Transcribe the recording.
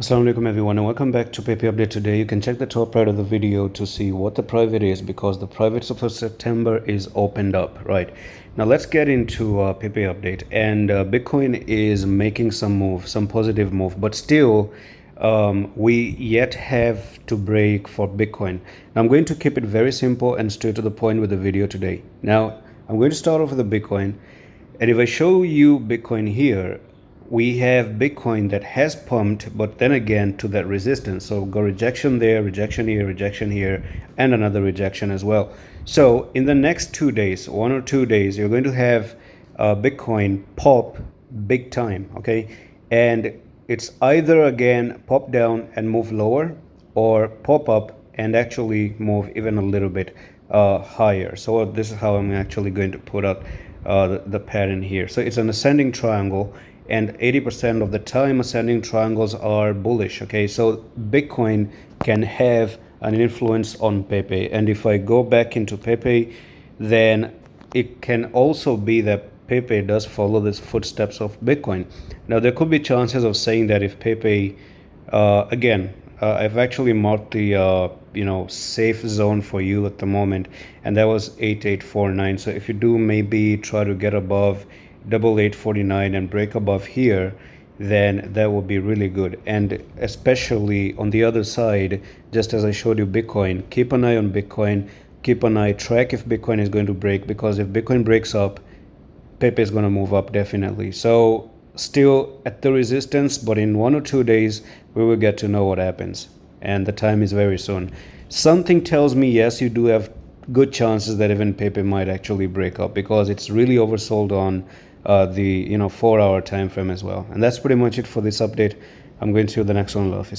Assalamu alaikum everyone, and welcome back to PEPE Update. Today you can check the top right of the video to see what the private is, because the private for September is opened up. Right now let's get into PEPE Update. And Bitcoin is making some positive move, but still we yet have to break for Bitcoin. Now I'm going to keep it very simple and straight to the point with the video today. Now I'm going to start off with the Bitcoin, and if I show you Bitcoin here, we have Bitcoin that has pumped, but then again to that resistance. So go rejection there, rejection here, and another rejection as well. So in the next 2 days, 1 or 2 days, you're going to have Bitcoin pop big time, okay? And it's either again pop down and move lower, or pop up and actually move even a little bit higher. So this is how I'm actually going to put out the pattern here. So it's an ascending triangle, and 80% of the time ascending triangles are bullish. Okay, so Bitcoin can have an influence on PEPE, and if I go back into PEPE, then it can also be that PEPE does follow the footsteps of Bitcoin. Now there could be chances of saying that if PEPE I've actually marked the safe zone for you at the moment, and that was 8849. So if you do maybe try to get above 8849 and break above here, then that would be really good. And especially on the other side, just as I showed you Bitcoin, keep an eye on Bitcoin, keep an eye, track if Bitcoin is going to break, because if Bitcoin breaks up, PEPE is going to move up definitely. So still at the resistance, but in 1 or 2 days we will get to know what happens, and the time is very soon. Something tells me yes, you do have good chances that even PEPE might actually break up, because it's really oversold on the 4-hour time frame as well. And that's pretty much it for this update. I'm going to see you the next one. Love.